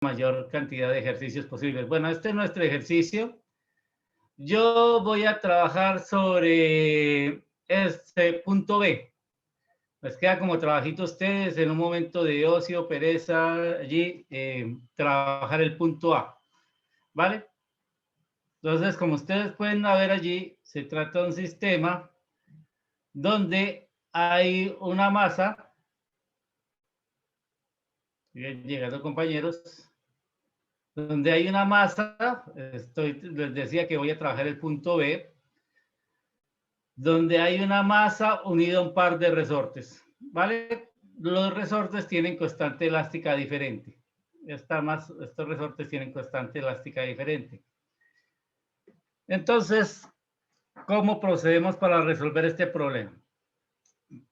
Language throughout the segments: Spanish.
mayor cantidad de ejercicios posibles. Bueno, este es nuestro ejercicio. Yo voy a trabajar sobre este punto B. Les queda como trabajito a ustedes en un momento de ocio, pereza, allí, trabajar el punto A, ¿vale? Entonces, como ustedes pueden ver allí, se trata de un sistema donde hay una masa, bien, llegando compañeros, donde hay una masa, les decía que voy a trabajar el punto B, donde hay una masa unida a un par de resortes, ¿vale? Los resortes tienen constante elástica diferente. Estos resortes tienen constante elástica diferente. Entonces, ¿cómo procedemos para resolver este problema?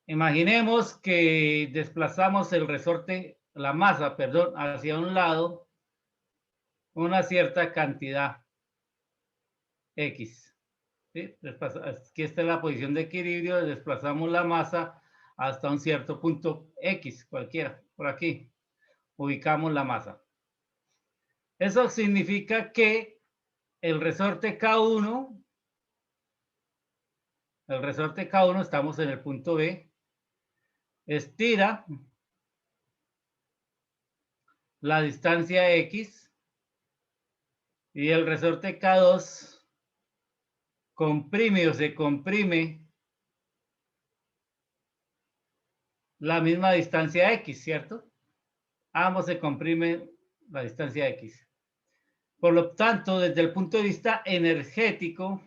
Imaginemos que desplazamos el resorte, la masa, perdón, hacia un lado una cierta cantidad X. ¿Sí? Aquí está la posición de equilibrio, desplazamos la masa hasta un cierto punto X, cualquiera, por aquí, ubicamos la masa. Eso significa que el resorte K1, estamos en el punto B, estira la distancia X y el resorte K2 comprime o se comprime la misma distancia X, ¿cierto? Ambos se comprimen la distancia X. Por lo tanto, desde el punto de vista energético,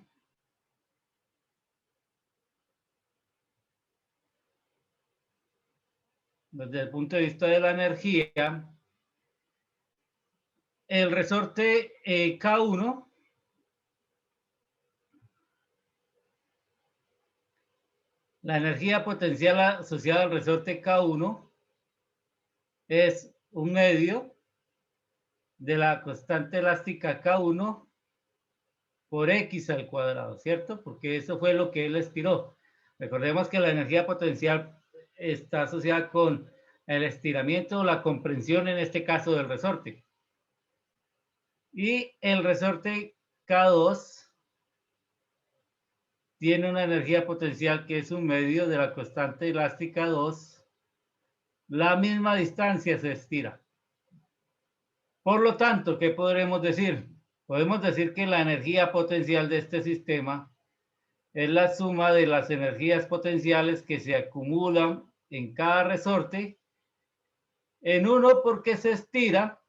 desde el punto de vista de la energía, el resorte K1 la energía potencial asociada al resorte K1 es un medio de la constante elástica K1 por X al cuadrado, ¿cierto? Porque eso fue lo que él estiró. Recordemos que la energía potencial está asociada con el estiramiento o la comprensión, en este caso, del resorte. Y el resorte K2 tiene una energía potencial que es un medio de la constante elástica 2. La misma distancia se estira. Por lo tanto, ¿qué podremos decir? Podemos decir que la energía potencial de este sistema es la suma de las energías potenciales que se acumulan en cada resorte, en uno porque se estira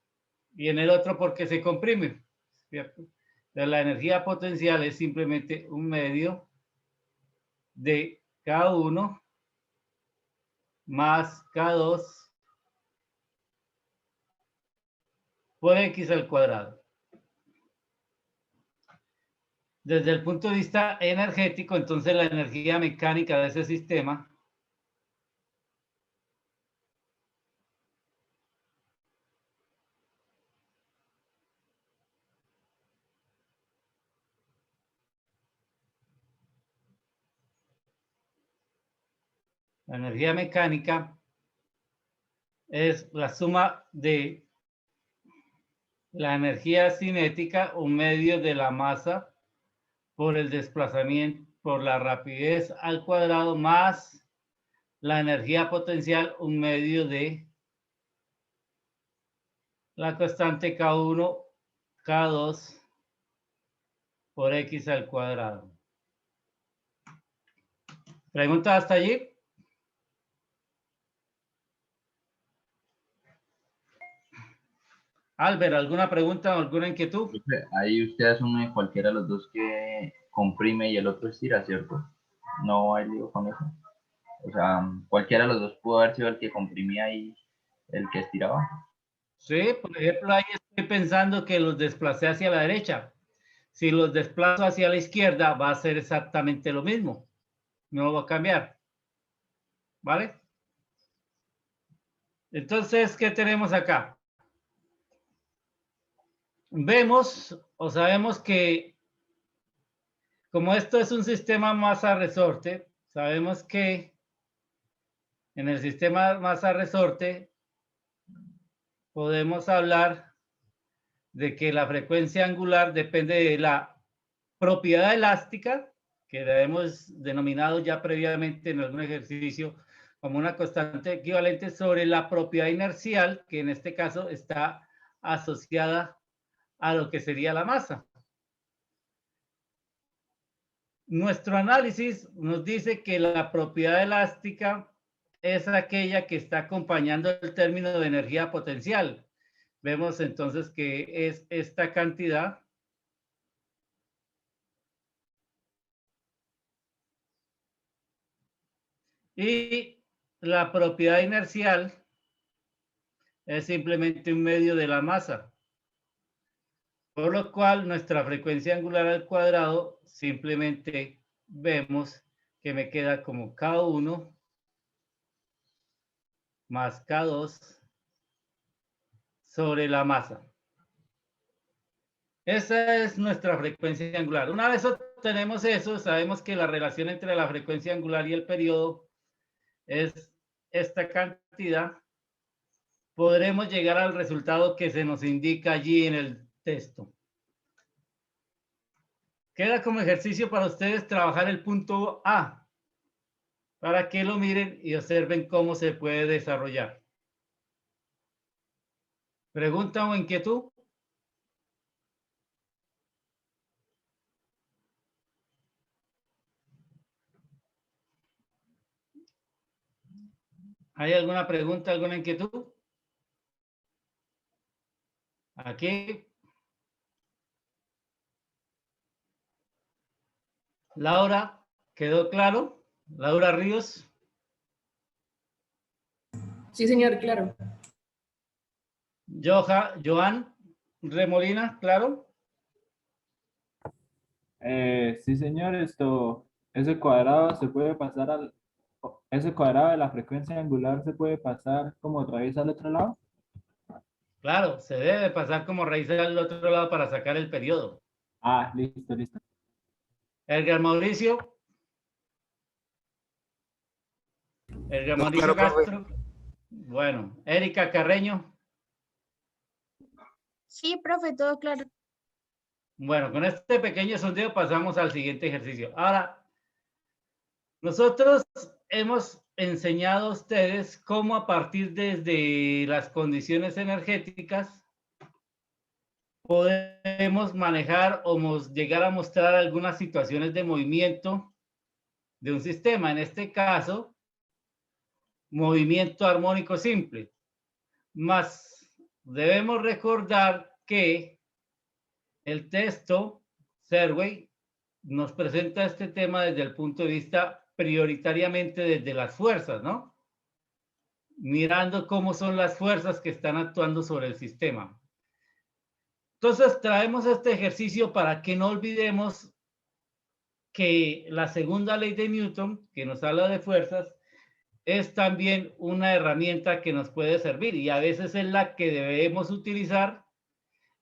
y en el otro porque se comprime, ¿cierto? Entonces, la energía potencial es simplemente un medio de K1 más K2 por X al cuadrado. Desde el punto de vista energético, entonces la energía mecánica de ese sistema es la suma de la energía cinética, un medio de la masa por el desplazamiento, por la rapidez al cuadrado, más la energía potencial, un medio de la constante K1, K2 por X al cuadrado. ¿Pregunta hasta allí? Albert, ¿alguna pregunta o alguna inquietud? Ahí usted asume cualquiera de los dos que comprime y el otro estira, ¿cierto? No hay lío con eso. O sea, cualquiera de los dos pudo haber sido el que comprimía y el que estiraba. Sí, por ejemplo, ahí estoy pensando que los desplacé hacia la derecha. Si los desplazo hacia la izquierda, va a ser exactamente lo mismo. No va a cambiar. ¿Vale? Entonces, ¿qué tenemos acá? Vemos o sabemos que como esto es un sistema masa-resorte, sabemos que en el sistema masa-resorte podemos hablar de que la frecuencia angular depende de la propiedad elástica, que la hemos denominado ya previamente en algún ejercicio como una constante equivalente, sobre la propiedad inercial, que en este caso está asociada a lo que sería la masa. Nuestro análisis nos dice que la propiedad elástica es aquella que está acompañando el término de energía potencial. Vemos entonces que es esta cantidad y la propiedad inercial es simplemente un medio de la masa, por lo cual nuestra frecuencia angular al cuadrado simplemente vemos que me queda como K1 más K2 sobre la masa. Esa es nuestra frecuencia angular. Una vez obtenemos eso, sabemos que la relación entre la frecuencia angular y el periodo es esta cantidad. Podremos llegar al resultado que se nos indica allí en el texto. Queda como ejercicio para ustedes trabajar el punto A, para que lo miren y observen cómo se puede desarrollar. ¿Pregunta o inquietud? ¿Hay alguna pregunta, alguna inquietud? Aquí. Laura, ¿quedó claro? Laura Ríos. Sí, señor, claro. Joan Remolina, ¿claro? Sí, señor, ese cuadrado se puede pasar ese cuadrado de la frecuencia angular se puede pasar como otra vez al otro lado. Claro, se debe pasar como raíz al otro lado para sacar el periodo. Ah, listo, listo. Edgar Mauricio. Edgar No, Mauricio claro, profe. Castro. Bueno, Erika Carreño. Sí, profe, todo claro. Bueno, con este pequeño sondeo pasamos al siguiente ejercicio. Ahora, nosotros hemos enseñado a ustedes cómo a partir desde las condiciones energéticas podemos manejar o llegar a mostrar algunas situaciones de movimiento de un sistema. En este caso, movimiento armónico simple. Más debemos recordar que el texto Serway nos presenta este tema desde el punto de vista prioritariamente desde las fuerzas, ¿no? Mirando cómo son las fuerzas que están actuando sobre el sistema. Entonces traemos este ejercicio para que no olvidemos que la segunda ley de Newton, que nos habla de fuerzas, es también una herramienta que nos puede servir y a veces es la que debemos utilizar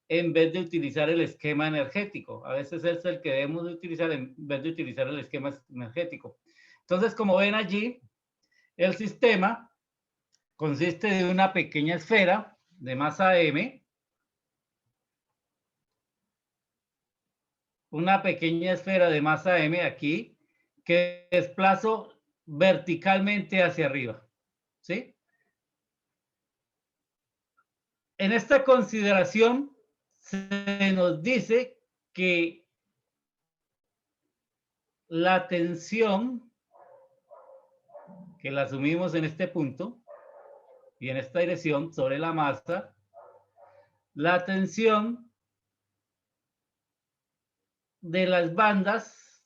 en vez de utilizar el esquema energético. A veces es el que debemos de utilizar en vez de utilizar el esquema energético. Entonces, como ven allí, el sistema consiste de una pequeña esfera de masa m, una pequeña esfera de masa m aquí, que desplazo verticalmente hacia arriba, ¿sí? En esta consideración se nos dice que la tensión que la asumimos en este punto y en esta dirección sobre la masa, la tensión de las bandas,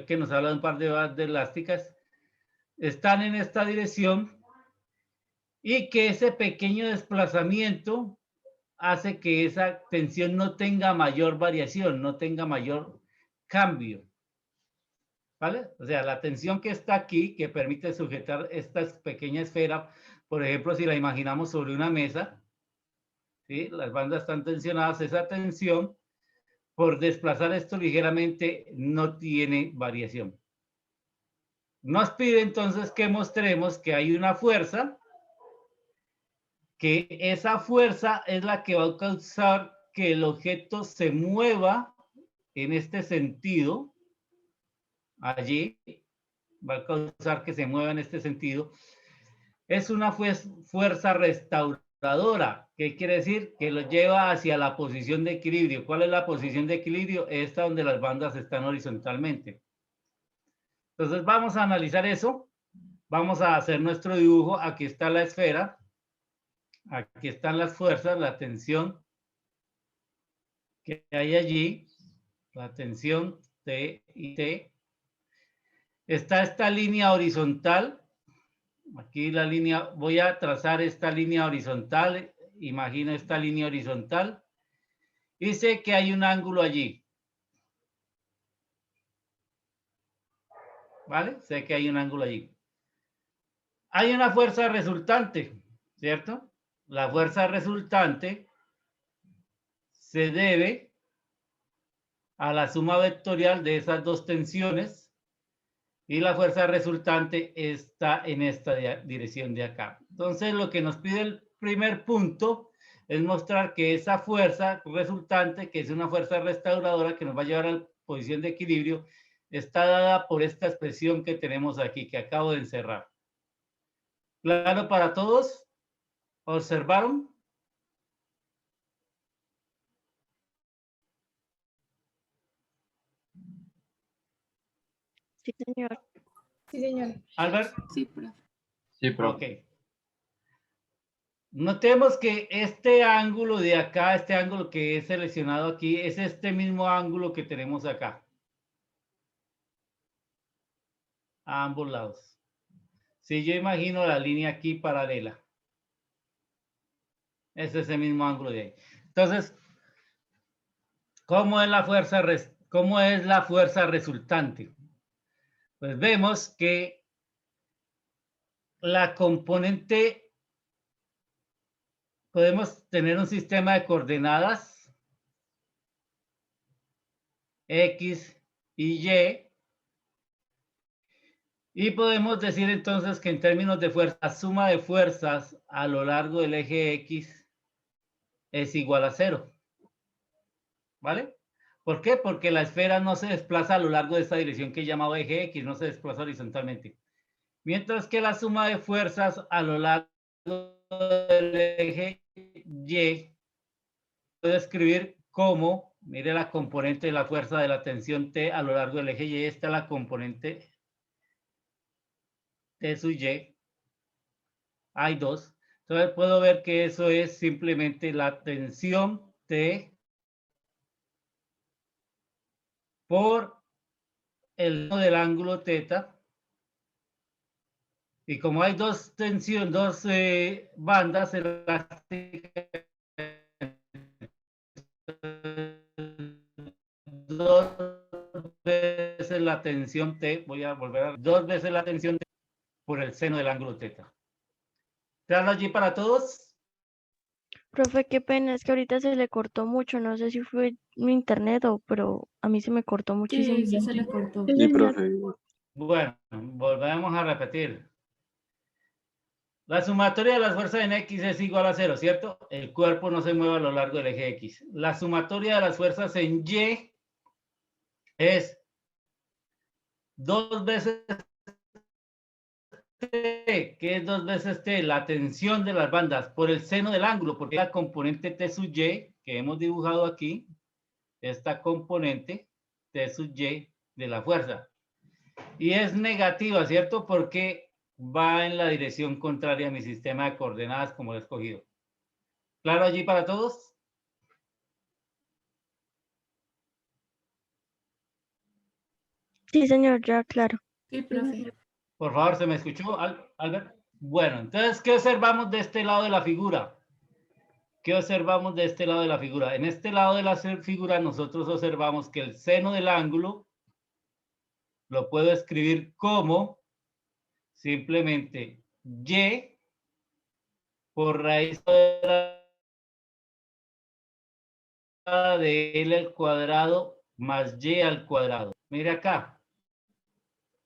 que nos habla de un par de bandas elásticas, están en esta dirección y que ese pequeño desplazamiento hace que esa tensión no tenga mayor variación, no tenga mayor cambio. ¿Vale? O sea, la tensión que está aquí, que permite sujetar esta pequeña esfera, por ejemplo, si la imaginamos sobre una mesa, ¿sí? Las bandas están tensionadas, esa tensión, por desplazar esto ligeramente, no tiene variación. Nos pide entonces que mostremos que hay una fuerza que esa fuerza es la que va a causar que el objeto se mueva en este sentido, allí, va a causar que se mueva en este sentido, es una fuerza restauradora. ¿Qué quiere decir? Que lo lleva hacia la posición de equilibrio. ¿Cuál es la posición de equilibrio? Esta donde las bandas están horizontalmente. Entonces vamos a analizar eso. Vamos a hacer nuestro dibujo. Aquí está la esfera. Aquí están las fuerzas, la tensión que hay allí. La tensión T y T. Está esta línea horizontal. Aquí la línea, voy a trazar esta línea horizontal. Imagino esta línea horizontal. Y sé que hay un ángulo allí. ¿Vale? Sé que hay un ángulo allí. Hay una fuerza resultante, ¿cierto? La fuerza resultante se debe a la suma vectorial de esas dos tensiones y la fuerza resultante está en esta dirección de acá. Entonces, lo que nos pide el primer punto es mostrar que esa fuerza resultante, que es una fuerza restauradora que nos va a llevar a la posición de equilibrio, está dada por esta expresión que tenemos aquí, que acabo de encerrar. ¿Claro para todos? ¿Observaron? Sí, señor. Sí, señor. Albert, Sí, profe. Sí, ok. profe. Notemos que este ángulo de acá, este ángulo que he seleccionado aquí, es este mismo ángulo que tenemos acá. A ambos lados. Si yo imagino la línea aquí paralela. Es ese mismo ángulo de ahí. Entonces, ¿cómo es la fuerza resultante? Pues vemos que la componente, podemos tener un sistema de coordenadas X y Y. Y podemos decir entonces que en términos de fuerza, la suma de fuerzas a lo largo del eje X es igual a 0. ¿Vale? ¿Por qué? Porque la esfera no se desplaza a lo largo de esta dirección que he llamado eje X, no se desplaza horizontalmente. Mientras que la suma de fuerzas a lo largo del eje Y puedo escribir como, mire la componente de la fuerza de la tensión T a lo largo del eje Y, está la componente T sub Y. Hay dos. Entonces puedo ver que eso es simplemente la tensión T por el del ángulo teta. Y como hay dos tensiones, dos bandas elásticas, dos veces la tensión T, voy a volver a dos veces la tensión T por el seno del ángulo teta. ¿Claro allí para todos? Profe, qué pena, es que ahorita se le cortó mucho, no sé si fue mi internet pero a mí se me cortó muchísimo. Sí, se le cortó. Sí, Sí, señor. profe. Bueno, volvemos a repetir. La sumatoria de las fuerzas en X es igual a 0, ¿cierto? El cuerpo no se mueve a lo largo del eje X. La sumatoria de las fuerzas en Y es 2 veces T, que es 2 veces T, la tensión de las bandas por el seno del ángulo, porque la componente T sub Y, que hemos dibujado aquí, esta componente T sub Y de la fuerza. Y es negativa, ¿cierto? Porque va en la dirección contraria a mi sistema de coordenadas como lo he escogido. ¿Claro allí para todos? Sí, señor, ya, claro. Sí, profe. Por favor, ¿se me escuchó, Albert? Bueno, entonces, ¿qué observamos de este lado de la figura? ¿Qué observamos de este lado de la figura? En este lado de la figura nosotros observamos que el seno del ángulo lo puedo escribir como simplemente Y por raíz de L al cuadrado más Y al cuadrado. Mire acá.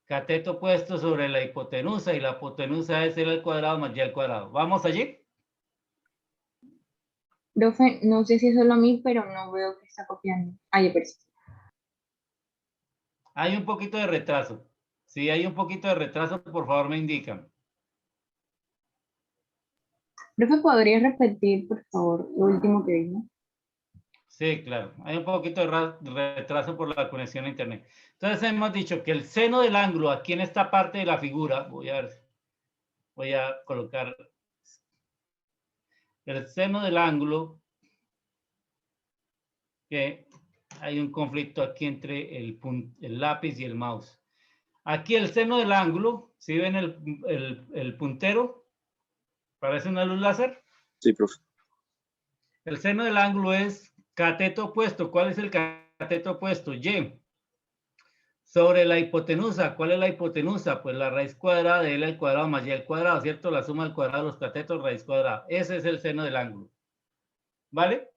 Cateto puesto sobre la hipotenusa y la hipotenusa es L al cuadrado más Y al cuadrado. ¿Vamos allí? Profe, no sé si es solo a mí, pero no veo que está copiando. Ay, pero sí. Hay un poquito de retraso. Si hay un poquito de retraso, por favor me indican. Profe, ¿podría repetir, por favor, lo último que dijo? Sí, claro. Hay un poquito de retraso por la conexión a internet. Entonces hemos dicho que el seno del ángulo aquí en esta parte de la figura, voy a colocar el seno del ángulo, que hay un conflicto aquí entre el lápiz y el mouse. Aquí el seno del ángulo, si ven el puntero, parece una luz láser. Sí, profe. El seno del ángulo es cateto opuesto. ¿Cuál es el cateto opuesto? Y. Sobre la hipotenusa. ¿Cuál es la hipotenusa? Pues la raíz cuadrada de L al cuadrado más Y al cuadrado, ¿cierto? La suma al cuadrado de los catetos, raíz cuadrada. Ese es el seno del ángulo. ¿Vale?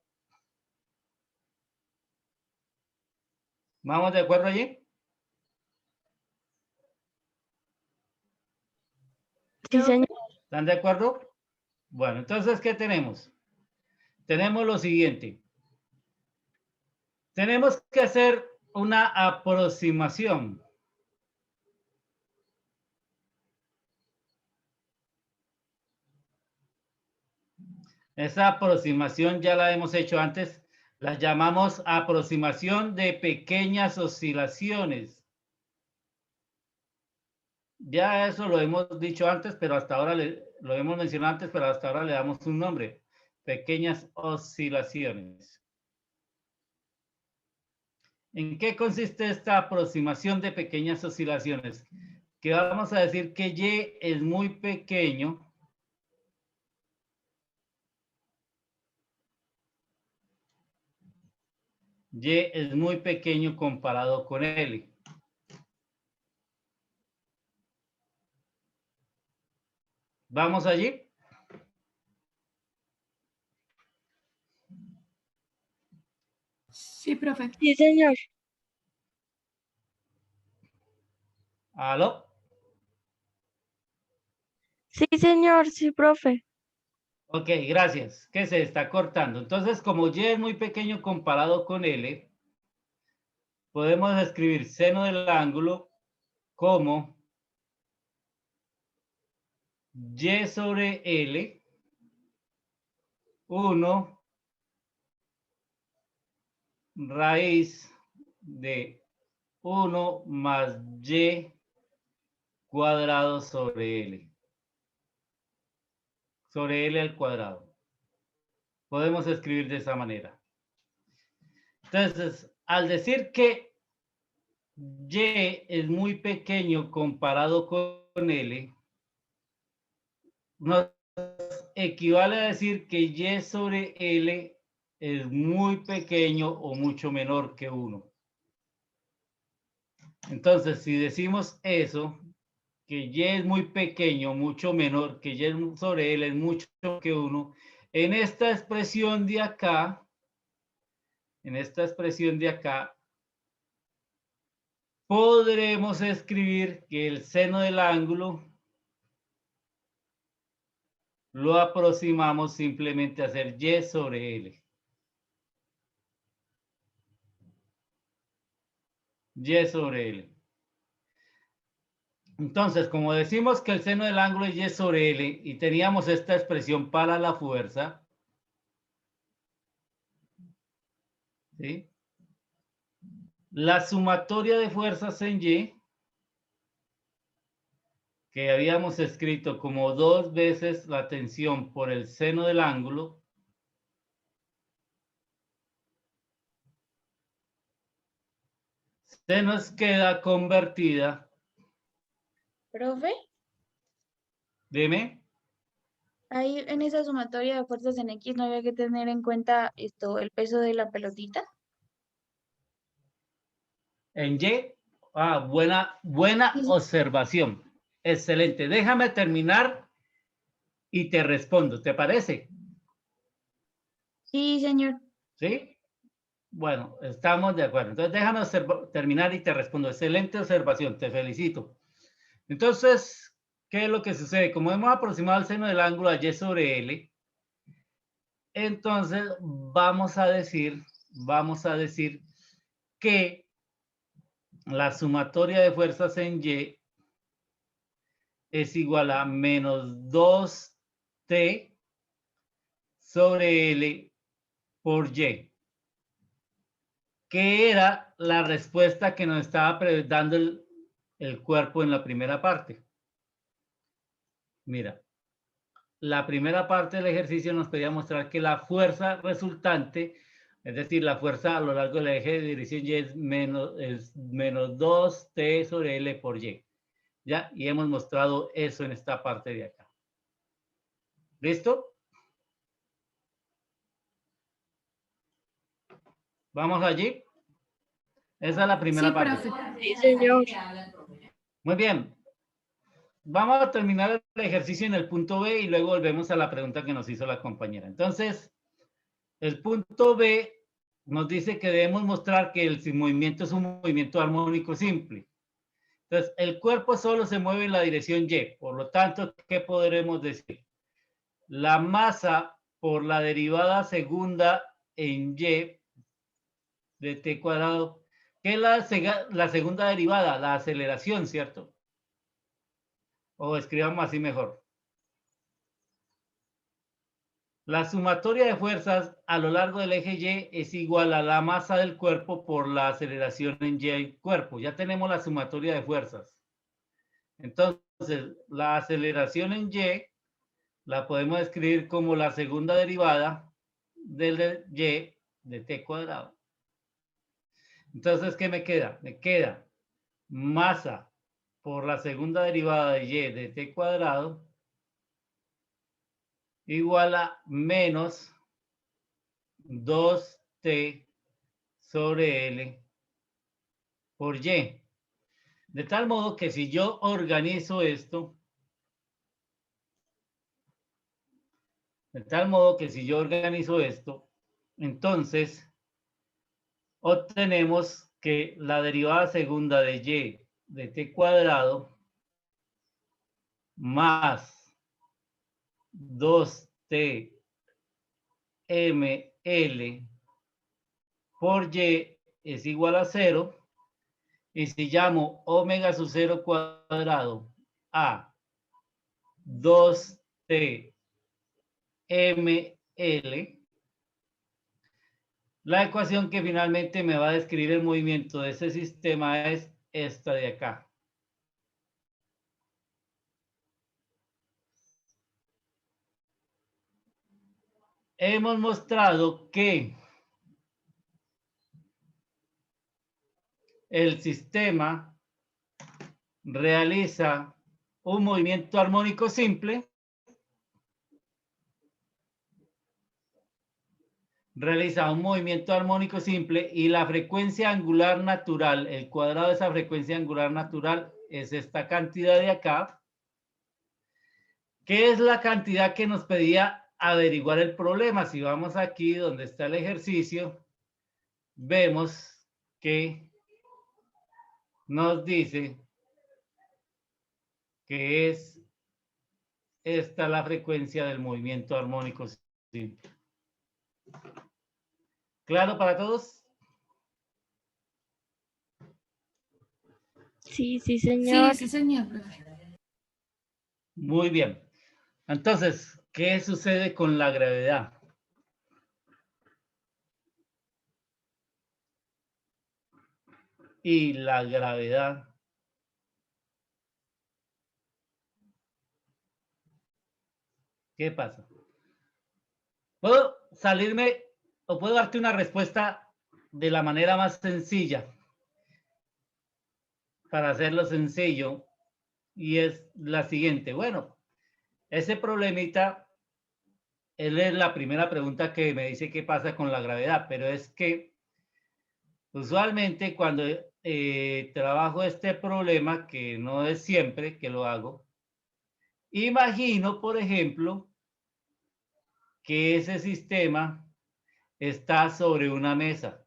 ¿Vamos de acuerdo allí? Sí, señor. ¿Están de acuerdo? Bueno, entonces, ¿qué tenemos? Tenemos lo siguiente. Tenemos que hacer una aproximación. Esa aproximación ya la hemos hecho antes. La llamamos aproximación de pequeñas oscilaciones. Ya eso lo hemos dicho antes, pero hasta ahora lo hemos mencionado antes, pero hasta ahora le damos un nombre. Pequeñas oscilaciones. ¿En qué consiste esta aproximación de pequeñas oscilaciones? Que vamos a decir que Y es muy pequeño. Y es muy pequeño comparado con L. ¿Vamos allí? Sí, profe. Sí, señor. ¿Aló? Sí, señor. Sí, profe. Ok, gracias. Que se está cortando. Entonces, como Y es muy pequeño comparado con L, podemos escribir seno del ángulo como Y sobre L, 1 raíz de 1 más Y cuadrado sobre L. Sobre L al cuadrado. Podemos escribir de esa manera. Entonces, al decir que Y es muy pequeño comparado con L, nos equivale a decir que Y sobre L es muy pequeño o mucho menor que 1. Entonces, si decimos eso, que Y es muy pequeño, mucho menor, que Y sobre L es mucho que 1, en esta expresión de acá, podremos escribir que el seno del ángulo lo aproximamos simplemente a hacer Y sobre L. Y sobre L. Entonces, como decimos que el seno del ángulo es Y sobre L y teníamos esta expresión para la fuerza, ¿sí? La sumatoria de fuerzas en Y, que habíamos escrito como 2 veces la tensión por el seno del ángulo, se nos queda convertida. Profe, Dime. ahí en esa sumatoria de fuerzas en X no había que tener en cuenta el peso de la pelotita. En Y, buena observación. Excelente. Déjame terminar y te respondo. ¿Te parece? Sí, señor. ¿Sí? Bueno, estamos de acuerdo. Entonces, déjame terminar y te respondo. Excelente observación. Te felicito. Entonces, ¿qué es lo que sucede? Como hemos aproximado el seno del ángulo a Y sobre L, Entonces vamos a decir que la sumatoria de fuerzas en Y es igual a menos 2T sobre L por Y, que era la respuesta que nos estaba dando el cuerpo en la primera parte. Mira, la primera parte del ejercicio nos pedía mostrar que la fuerza resultante, es decir, la fuerza a lo largo del eje de dirección Y es menos 2T sobre L por Y. ¿Ya? Y hemos mostrado eso en esta parte de acá. ¿Listo? ¿Vamos allí? Esa es la primera parte. Sí, señor. Muy bien. Vamos a terminar el ejercicio en el punto B y luego volvemos a la pregunta que nos hizo la compañera. Entonces, el punto B nos dice que debemos mostrar que el movimiento es un movimiento armónico simple. Entonces, el cuerpo solo se mueve en la dirección Y. Por lo tanto, ¿qué podremos decir? La masa por la derivada segunda en Y de T cuadrado. ¿Qué es la segunda derivada? La aceleración, ¿cierto? O escribamos así mejor. La sumatoria de fuerzas a lo largo del eje Y es igual a la masa del cuerpo por la aceleración en Y cuerpo. Ya tenemos la sumatoria de fuerzas. Entonces, la aceleración en Y la podemos escribir como la segunda derivada del Y de T cuadrado. Entonces, ¿qué me queda? Me queda masa por la segunda derivada de Y de T cuadrado igual a menos 2T sobre L por Y. De tal modo que si yo organizo esto, entonces obtenemos que la derivada segunda de Y de T cuadrado más 2T ml por Y es igual a 0. Y si llamo omega sub 0 cuadrado a 2T ml, la ecuación que finalmente me va a describir el movimiento de ese sistema es esta de acá. Hemos mostrado que el sistema realiza un movimiento armónico simple, y la frecuencia angular natural, el cuadrado de esa frecuencia angular natural es esta cantidad de acá, que es la cantidad que nos pedía averiguar el problema. Si vamos aquí donde está el ejercicio, vemos que nos dice que es esta la frecuencia del movimiento armónico simple. ¿Claro para todos? Sí, sí, señor. Sí, señor, profe. Muy bien. Entonces, ¿qué sucede con la gravedad? Y la gravedad ¿qué pasa? Puedo salirme o puedo darte una respuesta de la manera más sencilla para hacerlo sencillo y es la siguiente. Bueno, ese problemita es la primera pregunta que me dice qué pasa con la gravedad, pero es que usualmente cuando trabajo este problema, que no es siempre que lo hago, imagino, por ejemplo, que ese sistema está sobre una mesa.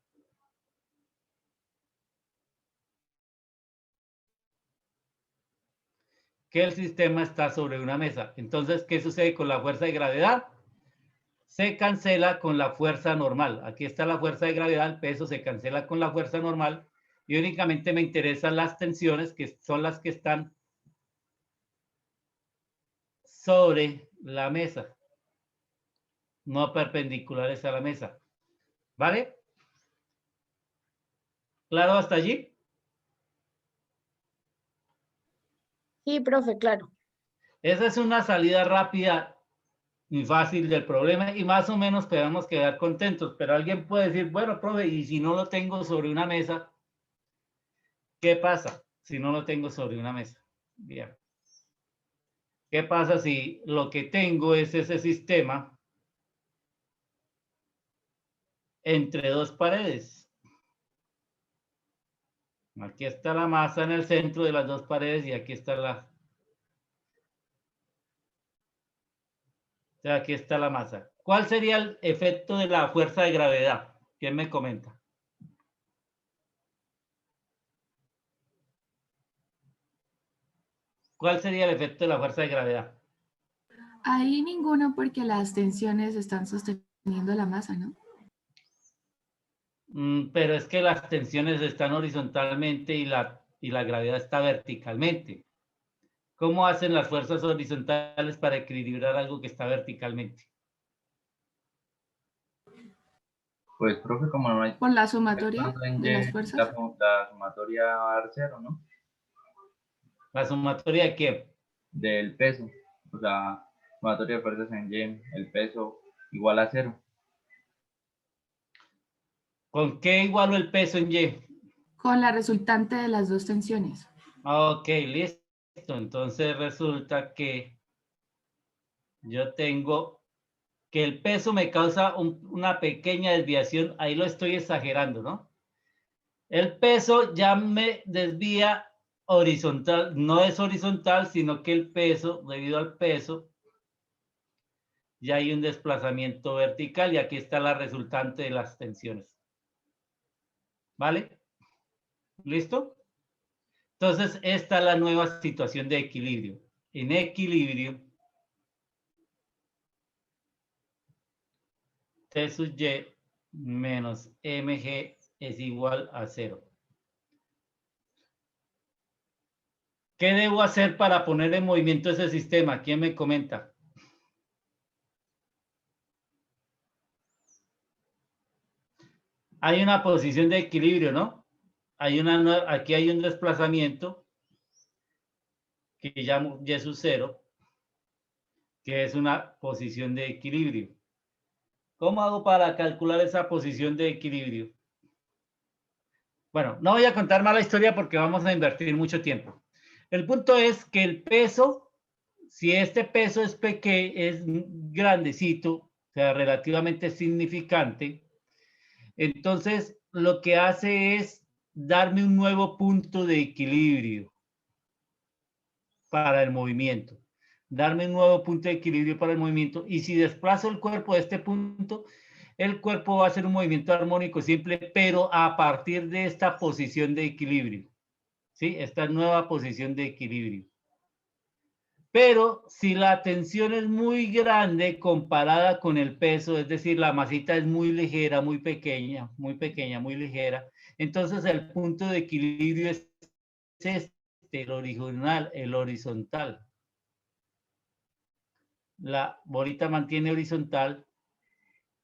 Que el sistema está sobre una mesa. Entonces, ¿qué sucede con la fuerza de gravedad? se cancela con la fuerza normal. Aquí está la fuerza de gravedad, el peso se cancela con la fuerza normal y únicamente me interesan las tensiones, que son las que están sobre la mesa, no perpendiculares a la mesa. ¿Vale? ¿Claro hasta allí? Sí, profe, claro. Esa es una salida rápida y fácil del problema y más o menos podemos quedar contentos, pero alguien puede decir, bueno, profe, y si no lo tengo sobre una mesa, ¿qué pasa si no lo tengo sobre una mesa? Bien. ¿Qué pasa si lo que tengo es ese sistema entre dos paredes? Aquí está la masa en el centro de las dos paredes y aquí está aquí está la masa. ¿Cuál sería el efecto de la fuerza de gravedad? ¿Quién me comenta? ¿Cuál sería el efecto de la fuerza de gravedad? Ahí ninguno porque las tensiones están sosteniendo la masa, ¿no? Pero es que las tensiones están horizontalmente y la gravedad está verticalmente. ¿Cómo hacen las fuerzas horizontales para equilibrar algo que está verticalmente? Pues, profe, como no hay Por la sumatoria tanto en de las Y, fuerzas. la sumatoria va a dar cero, ¿no? ¿La sumatoria de qué? Del peso. O sea, sumatoria de fuerzas en Y, el peso igual a cero. ¿Con qué igualo el peso en Y? Con la resultante de las dos tensiones. Ok, listo. Entonces resulta que yo tengo que el peso me causa una pequeña desviación. Ahí lo estoy exagerando, ¿no? El peso ya me desvía horizontal. No es horizontal, sino que el peso, debido al peso, ya hay un desplazamiento vertical y aquí está la resultante de las tensiones. ¿Vale? ¿Listo? Entonces, esta es la nueva situación de equilibrio. En equilibrio, T sub Y menos mg es igual a 0. ¿Qué debo hacer para poner en movimiento ese sistema? ¿Quién me comenta? Hay una posición de equilibrio, ¿no? Aquí hay un desplazamiento que llamo Y sub 0, que es una posición de equilibrio. ¿Cómo hago para calcular esa posición de equilibrio? Bueno, no voy a contar más la historia porque vamos a invertir mucho tiempo. El punto es que el peso, si este peso es pequeño, es grandecito, o sea, relativamente significante, entonces lo que hace es darme un nuevo punto de equilibrio para el movimiento. Darme un nuevo punto de equilibrio para el movimiento. Y si desplazo el cuerpo de este punto, el cuerpo va a hacer un movimiento armónico simple, pero a partir de esta posición de equilibrio. ¿Sí? Esta nueva posición de equilibrio. Pero si la tensión es muy grande comparada con el peso, es decir, la masita es muy ligera, muy pequeña, muy ligera, entonces el punto de equilibrio es este, el horizontal. La bolita mantiene horizontal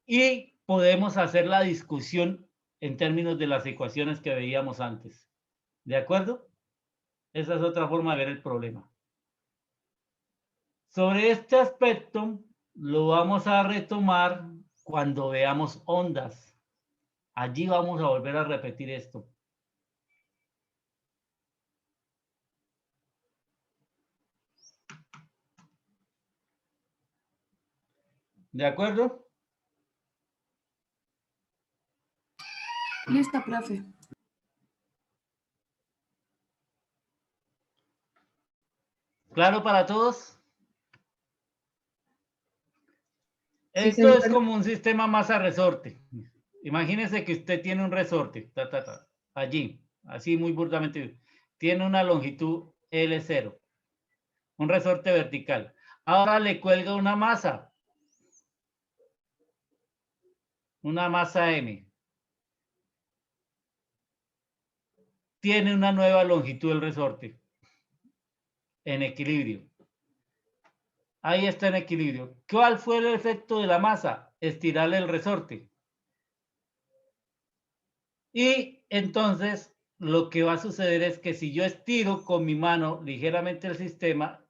y podemos hacer la discusión en términos de las ecuaciones que veíamos antes. ¿De acuerdo? Esa es otra forma de ver el problema. Sobre este aspecto lo vamos a retomar cuando veamos ondas. Allí vamos a volver a repetir esto. ¿De acuerdo? Listo, profe. ¿Claro para todos? Sí, Esto es señor. como un sistema más a resorte. Imagínese que usted tiene un resorte, allí, así muy burdamente. Tiene una longitud L0, un resorte vertical. Ahora le cuelga una masa. una masa M, tiene una nueva longitud del resorte en equilibrio. Ahí está en equilibrio. ¿Cuál fue el efecto de la masa? Estirarle el resorte. Y entonces lo que va a suceder es que si yo estiro con mi mano ligeramente el sistema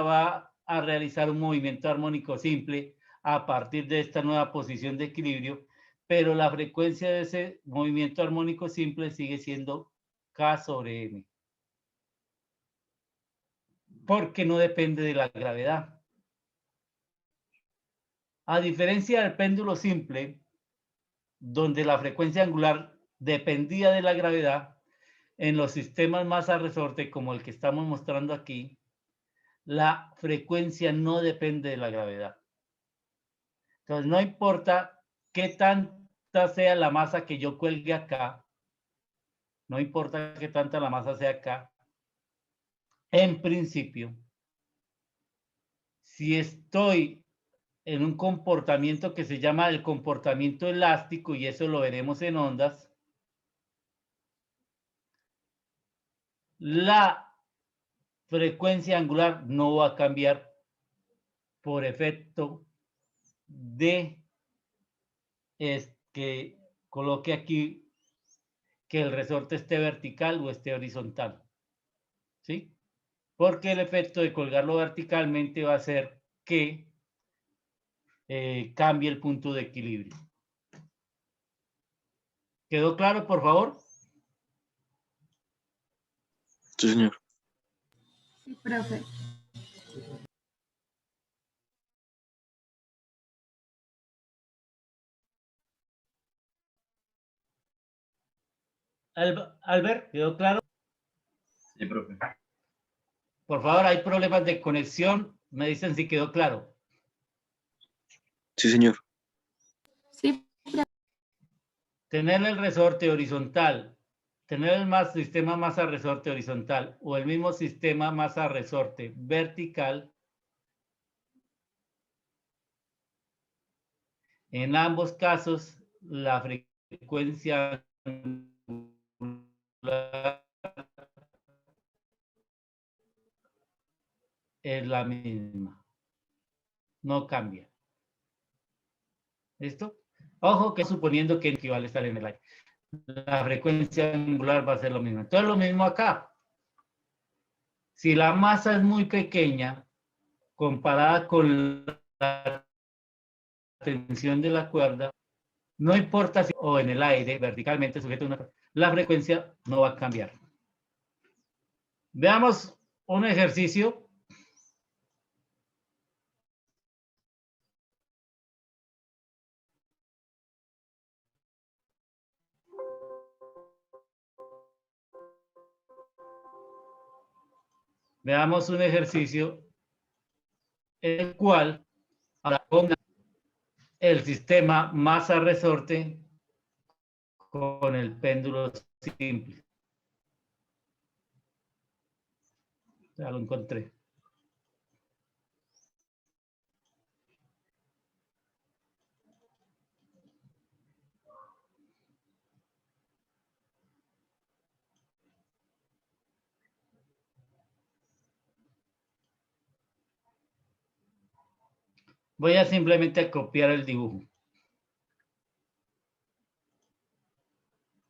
va a realizar un movimiento armónico simple a partir de esta nueva posición de equilibrio, pero la frecuencia de ese movimiento armónico simple sigue siendo K sobre M, porque no depende de la gravedad. A diferencia del péndulo simple, donde la frecuencia angular dependía de la gravedad, en los sistemas masa resorte, como el que estamos mostrando aquí, la frecuencia no depende de la gravedad. Entonces, no importa qué tanta sea la masa que yo cuelgue acá, no importa qué tanta la masa sea acá, en principio, si estoy en un comportamiento que se llama el comportamiento elástico, y eso lo veremos en ondas, la frecuencia angular no va a cambiar por efecto de que coloque aquí que el resorte esté vertical o esté horizontal, ¿sí? Porque el efecto de colgarlo verticalmente va a hacer que cambie el punto de equilibrio. ¿Quedó claro, por favor? Sí, señor. Sí, profe. Albert, ¿quedó claro? Sí, profe. Por favor, hay problemas de conexión. Me dicen si quedó claro. Sí, señor. Sí, Tener el resorte horizontal, tener el sistema masa resorte horizontal o el mismo sistema masa resorte vertical, en ambos casos la frecuencia es la misma, no cambia. ¿Listo? Ojo que suponiendo que equivale a estar en el aire. La frecuencia angular va a ser lo mismo. Entonces lo mismo acá. Si la masa es muy pequeña, comparada con la tensión de la cuerda, no importa si o en el aire, verticalmente sujeto a una, la frecuencia no va a cambiar. Veamos un ejercicio. Veamos un ejercicio en el cual ahora ponga el sistema masa resorte con el péndulo simple. Ya lo encontré. Voy a simplemente copiar el dibujo.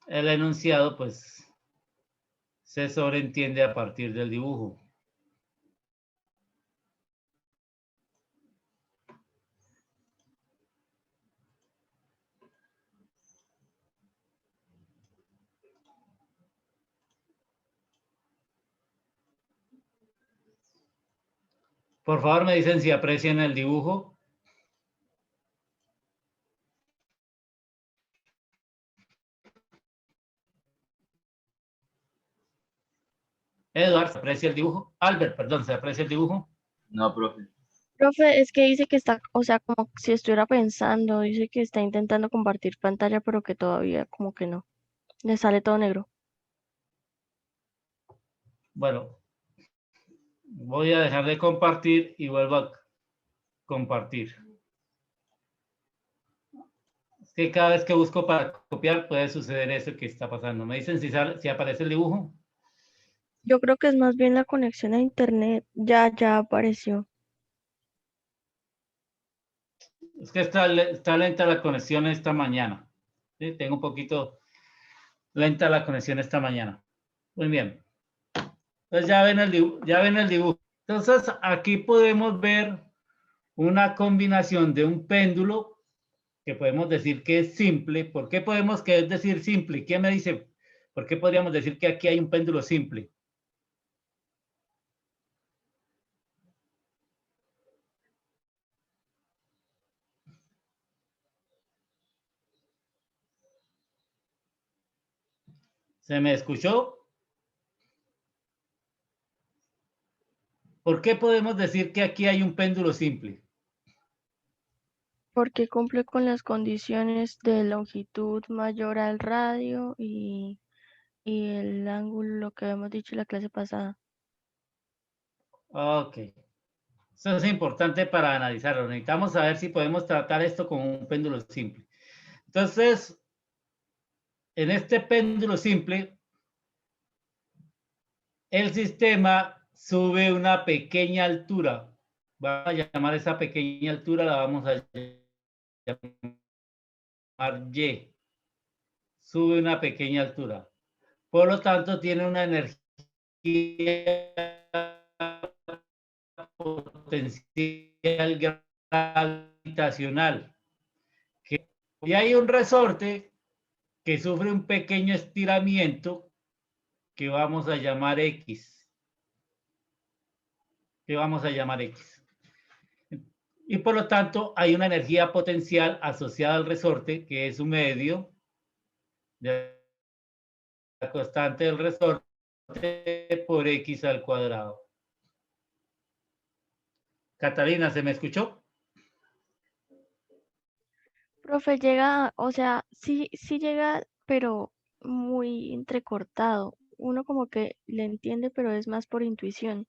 El enunciado, pues, se sobreentiende a partir del dibujo. Por favor, me dicen si aprecian el dibujo. Edward, ¿se aprecia el dibujo? Albert, perdón, ¿se aprecia el dibujo? No, profe. Profe, es que dice que está, o sea, como si estuviera pensando, dice que está intentando compartir pantalla, pero que todavía como que no. Le sale todo negro. Bueno, voy a dejar de compartir y vuelvo a compartir. que cada vez que busco para copiar puede suceder eso que está pasando. ¿Me dicen si aparece el dibujo? Yo creo que es más bien la conexión a internet. Ya apareció. Es que está lenta la conexión esta mañana. ¿Sí? Tengo un poquito lenta la conexión esta mañana. Muy bien. Entonces ya ven el dibujo. Entonces aquí podemos ver una combinación de un péndulo que podemos decir que es simple. ¿Por qué podemos decir simple? ¿Quién me dice por qué podríamos decir que aquí hay un péndulo simple? ¿Se me escuchó? ¿Por qué podemos decir que aquí hay un péndulo simple? Porque cumple con las condiciones de longitud mayor al radio y el ángulo, lo que habíamos dicho en la clase pasada. Ok. Eso es importante para analizarlo. Necesitamos saber si podemos tratar esto como un péndulo simple. Entonces, en este péndulo simple, el sistema sube una pequeña altura. Vamos a llamar esa pequeña altura, la vamos a llamar Y. Sube una pequeña altura. Por lo tanto, tiene una energía potencial gravitacional. Y hay un resorte que sufre un pequeño estiramiento que vamos a llamar X. Que vamos a llamar X. Y por lo tanto, hay una energía potencial asociada al resorte, que es un medio de la constante del resorte por X al cuadrado. Catalina, ¿se me escuchó? Profe, llega, o sea, sí llega, pero muy entrecortado. Uno como que le entiende, pero es más por intuición.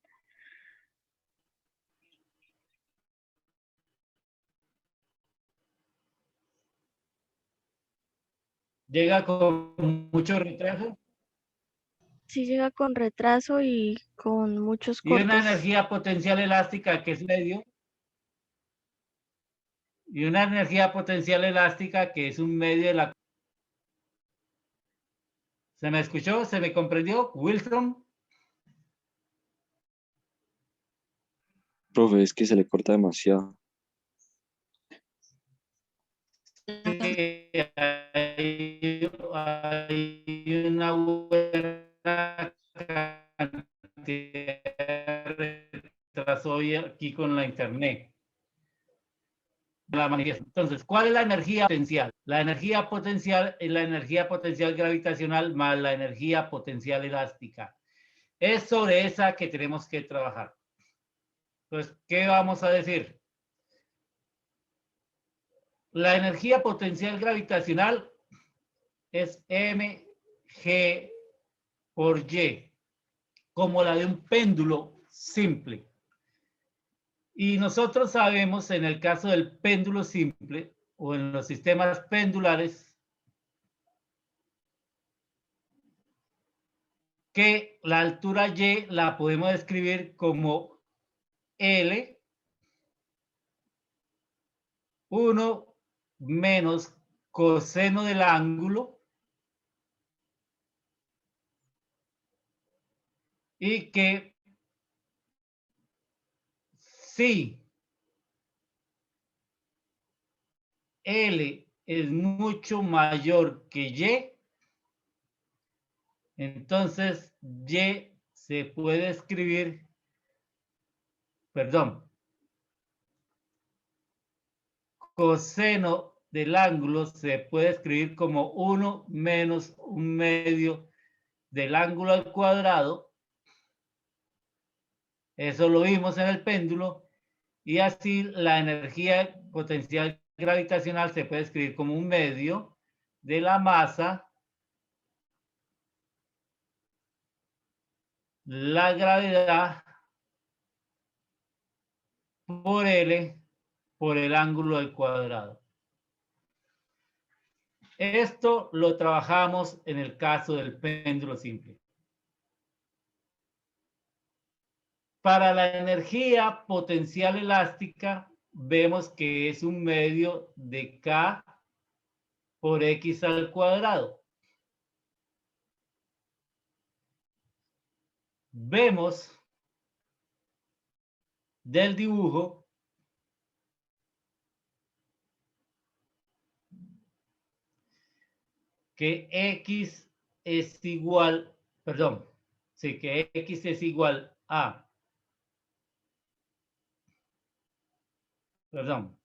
Llega con mucho retraso Sí llega con retraso y con muchos y una cortes. energía potencial elástica que es medio. Y una energía potencial elástica que es un medio de la... ¿Se me escuchó? ¿Se me comprendió? Wilson. Profe, es que se le corta demasiado. Hay una buena cantidad de retraso hoy aquí con la internet. Entonces, ¿cuál es la energía potencial? La energía potencial es la energía potencial gravitacional más la energía potencial elástica. Es sobre esa que tenemos que trabajar. Entonces, ¿qué vamos a decir? La energía potencial gravitacional es mg por y, como la de un péndulo simple. Y nosotros sabemos, en el caso del péndulo simple o en los sistemas pendulares, que la altura y la podemos escribir como L 1 menos coseno del ángulo y que si L es mucho mayor que Y, entonces Y se puede escribir, perdón, coseno del ángulo se puede escribir como 1 menos un medio del ángulo al cuadrado. Eso lo vimos en el péndulo. Y así la energía potencial gravitacional se puede escribir como un medio de la masa, la gravedad por L por el ángulo al cuadrado. Esto lo trabajamos en el caso del péndulo simple. Para la energía potencial elástica, vemos que es un medio de K por X al cuadrado. Vemos del dibujo que X es igual, perdón, sí, que X es igual a, perdón,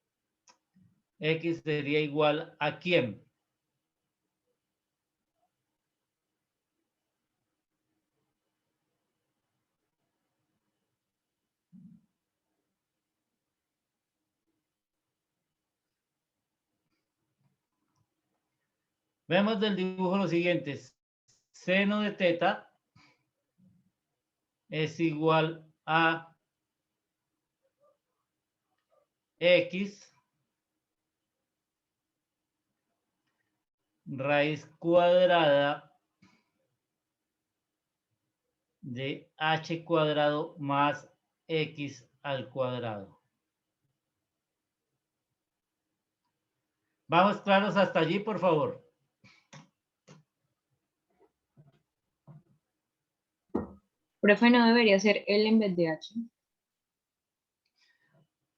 X sería igual a ¿quién? Vemos del dibujo lo siguiente, seno de teta es igual a X raíz cuadrada de H cuadrado más X al cuadrado. ¿Vamos claros hasta allí, por favor? Profe, ¿no debería ser L en vez de H?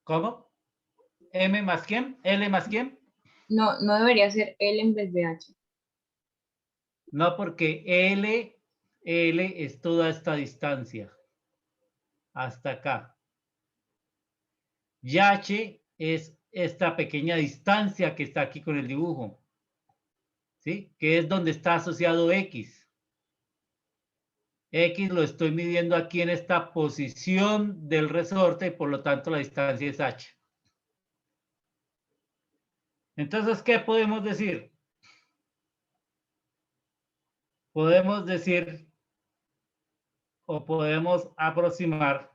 ¿Cómo? ¿M más quién? ¿L más quién? No, no debería ser L en vez de H. No, porque L es toda esta distancia hasta acá. Y H es esta pequeña distancia que está aquí con el dibujo, ¿sí? Que es donde está asociado X. X lo estoy midiendo aquí en esta posición del resorte, por lo tanto la distancia es H. Entonces, ¿qué podemos decir? Podemos decir o podemos aproximar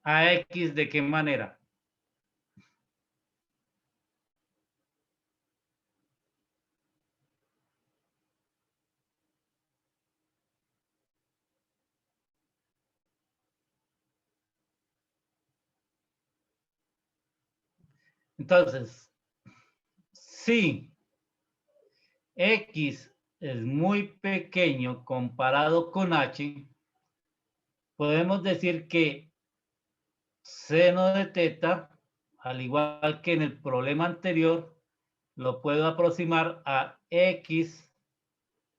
a X de qué manera. Entonces, si X es muy pequeño comparado con H, podemos decir que seno de teta, al igual que en el problema anterior, lo puedo aproximar a X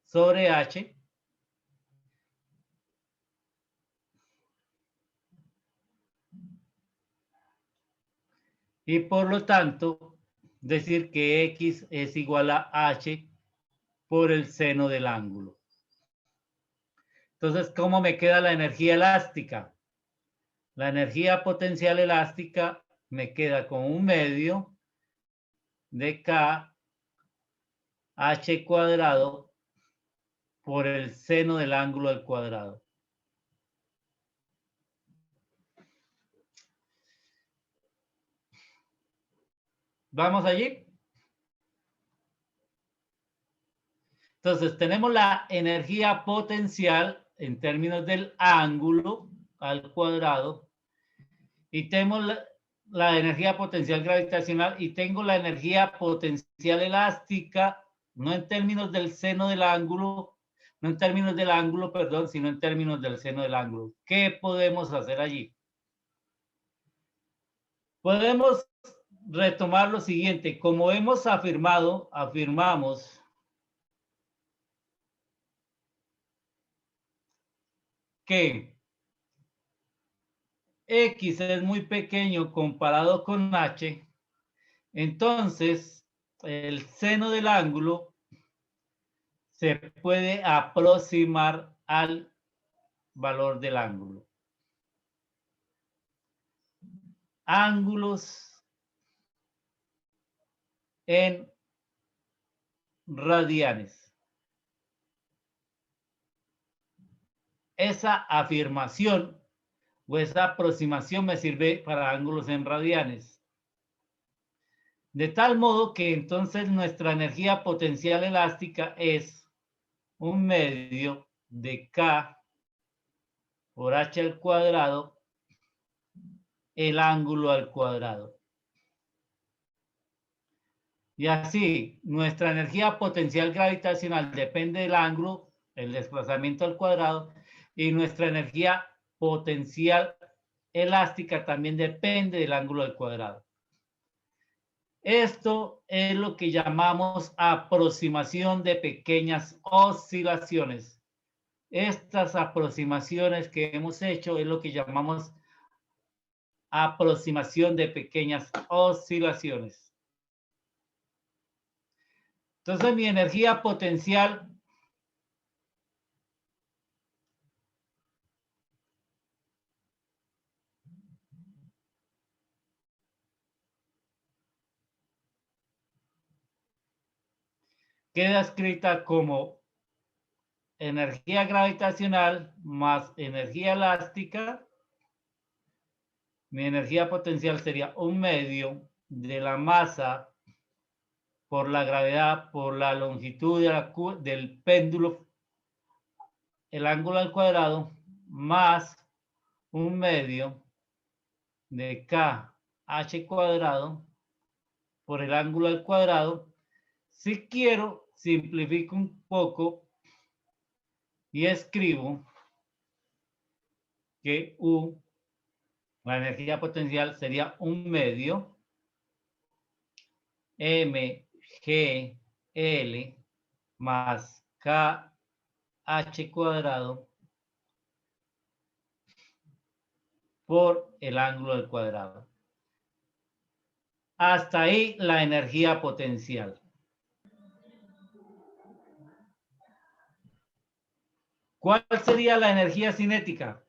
sobre H. Y por lo tanto, decir que X es igual a H por el seno del ángulo. Entonces, ¿cómo me queda la energía elástica? La energía potencial elástica me queda con un medio de K H cuadrado por el seno del ángulo al cuadrado. ¿Vamos allí? Entonces, tenemos la energía potencial en términos del ángulo al cuadrado y tenemos la energía potencial gravitacional y tengo la energía potencial elástica, no en términos del seno del ángulo, no en términos del ángulo, perdón, sino en términos del seno del ángulo. ¿Qué podemos hacer allí? Podemos retomar lo siguiente. Como hemos afirmamos que X es muy pequeño comparado con H, entonces el seno del ángulo se puede aproximar al valor del ángulo. Ángulos en radianes. Esa afirmación o esa aproximación me sirve para ángulos en radianes. De tal modo que entonces nuestra energía potencial elástica es 1/2 de K por H al cuadrado, el ángulo al cuadrado. Y así, nuestra energía potencial gravitacional depende del ángulo, el desplazamiento al cuadrado, y nuestra energía potencial elástica también depende del ángulo al cuadrado. Esto es lo que llamamos aproximación de pequeñas oscilaciones. Estas aproximaciones que hemos hecho es lo que llamamos aproximación de pequeñas oscilaciones. Entonces, mi energía potencial queda escrita como energía gravitacional más energía elástica. Mi energía potencial sería 1/2 de la masa por la gravedad, por la longitud del péndulo, el ángulo al cuadrado, más 1/2 de KH cuadrado por el ángulo al cuadrado. Si quiero, simplifico un poco y escribo que U, la energía potencial, sería 1/2 mgl más KH cuadrado por el ángulo al cuadrado. Hasta ahí la energía potencial. ¿Cuál sería la energía cinética?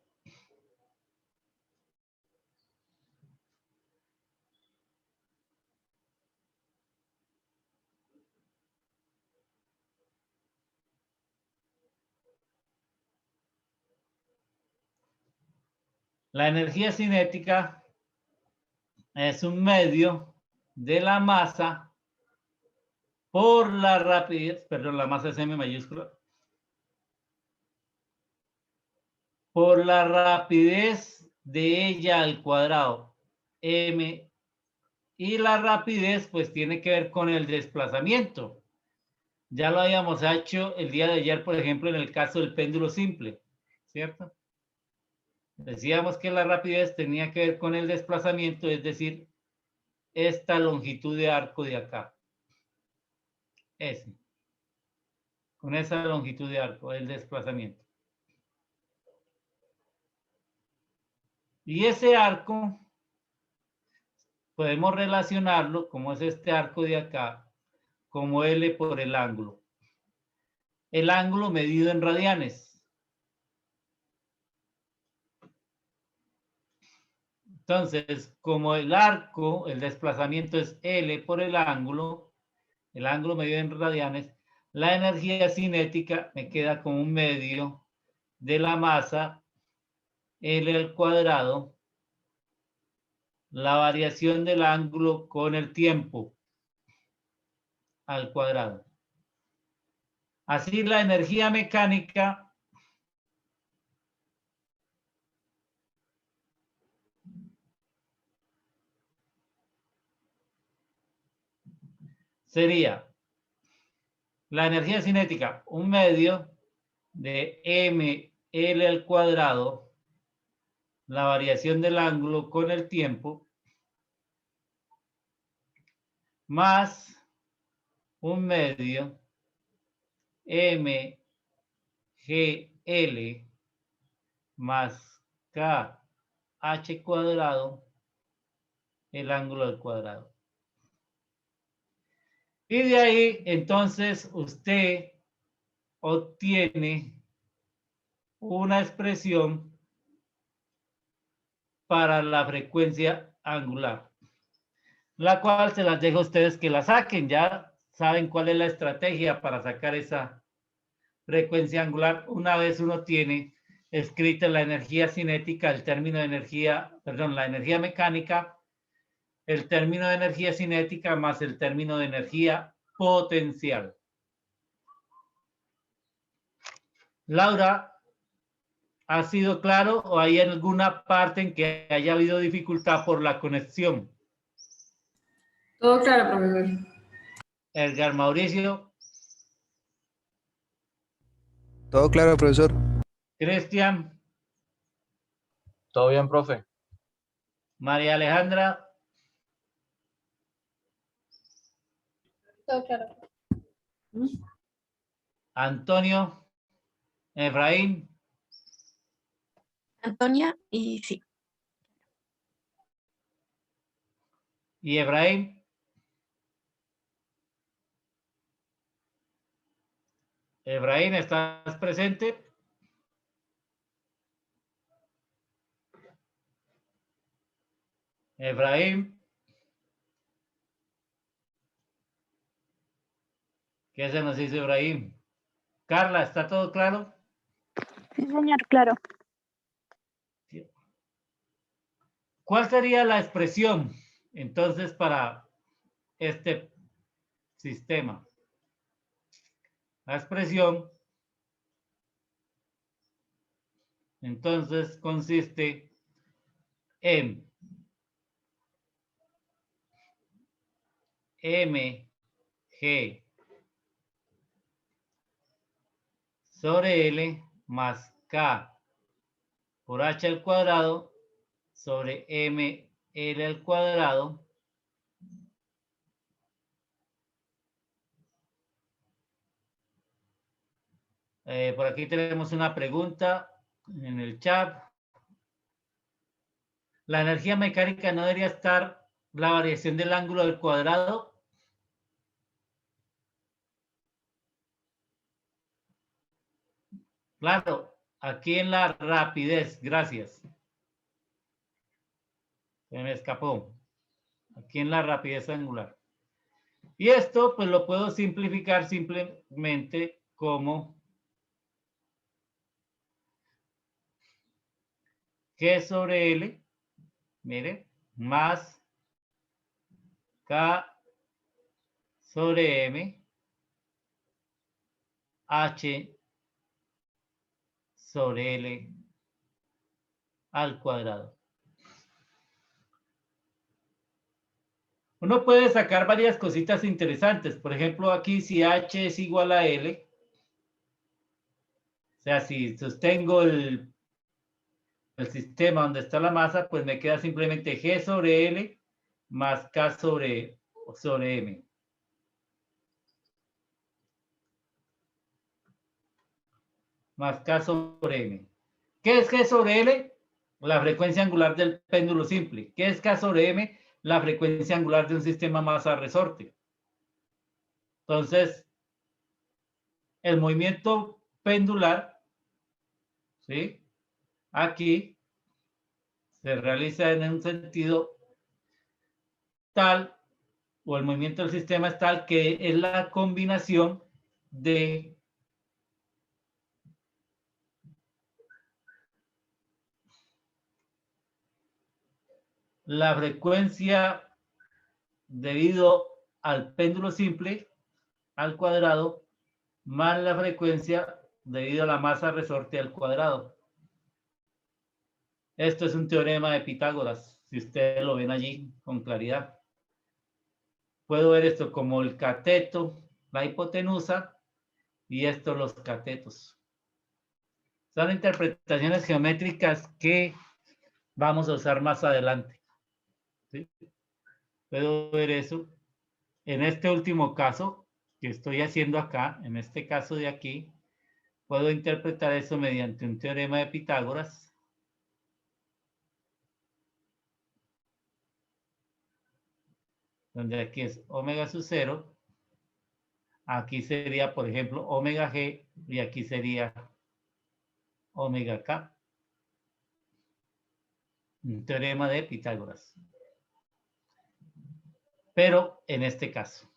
La energía cinética es 1/2 de la masa por la rapidez, perdón, la masa es M mayúscula, por la rapidez de ella al cuadrado, M, y la rapidez pues tiene que ver con el desplazamiento. Ya lo habíamos hecho el día de ayer, por ejemplo, en el caso del péndulo simple, ¿cierto? Decíamos que la rapidez tenía que ver con el desplazamiento, es decir, esta longitud de arco de acá. Con esa longitud de arco, el desplazamiento. Y ese arco, podemos relacionarlo, como es este arco de acá, como L por el ángulo. El ángulo medido en radianes. Entonces, como el arco, el desplazamiento es L por el ángulo medido en radianes, la energía cinética me queda como 1/2 de la masa L al cuadrado, la variación del ángulo con el tiempo al cuadrado. Así la energía mecánica sería la energía cinética 1/2 de ml al cuadrado, la variación del ángulo con el tiempo, más 1/2 mgl más kh cuadrado, el ángulo al cuadrado. Y de ahí, entonces, usted obtiene una expresión para la frecuencia angular, la cual se las dejo a ustedes que la saquen. Ya saben cuál es la estrategia para sacar esa frecuencia angular una vez uno tiene escrita la energía cinética, el término de energía, perdón, la energía mecánica, el término de energía cinética más el término de energía potencial. Laura, ¿ha sido claro o hay alguna parte en que haya habido dificultad por la conexión? Todo claro, profesor. Edgar Mauricio, Todo claro, profesor. Cristian, Todo bien, profe. María Alejandra, Todo claro. Antonio, Efraín, Antonia, y sí. y Efraín. Efraín, ¿estás presente? Efraín. ¿Qué se nos hizo Efraín? Carla, ¿está todo claro? Sí, señor, claro. ¿Cuál sería la expresión entonces para este sistema? La expresión entonces consiste en mg sobre L más K por H al cuadrado sobre ML al cuadrado por aquí tenemos una pregunta en el chat. La energía mecánica no debería estar la variación del ángulo del cuadrado. Claro, aquí en la rapidez, gracias. Se me escapó. Aquí en la rapidez angular. Y esto pues lo puedo simplificar simplemente como G sobre L, mire, más K sobre M, H sobre L al cuadrado. Uno puede sacar varias cositas interesantes. Por ejemplo, aquí si H es igual a L, o sea, si sostengo el sistema donde está la masa, pues me queda simplemente G sobre L más K sobre M. Más K sobre M. ¿Qué es G sobre L? La frecuencia angular del péndulo simple. ¿Qué es K sobre M? La frecuencia angular de un sistema masa-resorte. Entonces, el movimiento pendular, ¿sí? Aquí se realiza en un sentido tal, o el movimiento del sistema es tal, que es la combinación de la frecuencia debido al péndulo simple al cuadrado más la frecuencia debido a la masa resorte al cuadrado. Esto es un teorema de Pitágoras, si ustedes lo ven allí con claridad. Puedo ver esto como el cateto, la hipotenusa, y esto los catetos. Son interpretaciones geométricas que vamos a usar más adelante. ¿Sí? Puedo ver eso. En este último caso que estoy haciendo acá, en este caso de aquí, puedo interpretar eso mediante un teorema de Pitágoras. Donde aquí es omega sub 0. Aquí sería, por ejemplo, omega G y aquí sería omega K. Un teorema de Pitágoras. Pero en este caso.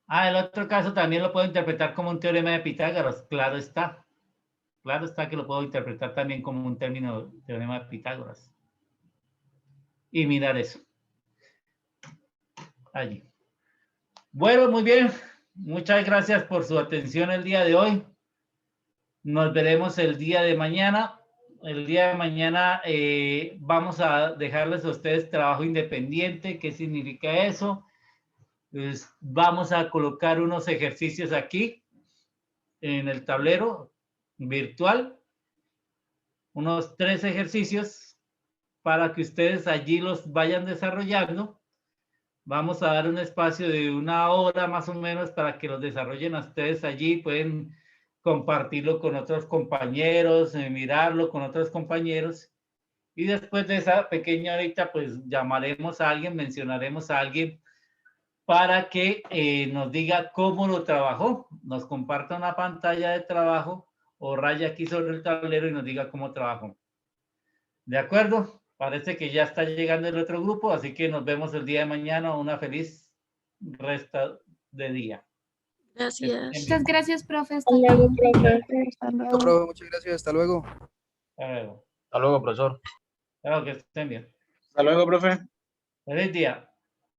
El otro caso también lo puedo interpretar como un teorema de Pitágoras. Claro está. claro está que lo puedo interpretar también como un término teorema de Pitágoras. Y mirar eso. Allí. Bueno, muy bien. Muchas gracias por su atención el día de hoy. Nos veremos el día de mañana. El día de mañana vamos a dejarles a ustedes trabajo independiente. ¿Qué significa eso? Pues vamos a colocar unos ejercicios aquí en el tablero virtual. Unos 3 ejercicios para que ustedes allí los vayan desarrollando. Vamos a dar un espacio de 1 hora más o menos para que los desarrollen a ustedes allí. Pueden compartirlo con otros compañeros, mirarlo con otros compañeros. Y después de esa pequeña horita, pues llamaremos a alguien, mencionaremos a alguien para que nos diga cómo lo trabajó. Nos comparta una pantalla de trabajo o raya aquí sobre el tablero y nos diga cómo trabajó. ¿De acuerdo? Parece que ya está llegando el otro grupo, así que nos vemos el día de mañana. Una feliz resto de día. Gracias. Muchas gracias, profe. Hasta Hasta luego, luego. profe. Hasta Listo, luego. profe, muchas gracias. Hasta luego. Hasta luego. Hasta luego, profesor. Claro que estén bien. Hasta luego, profe. Feliz día.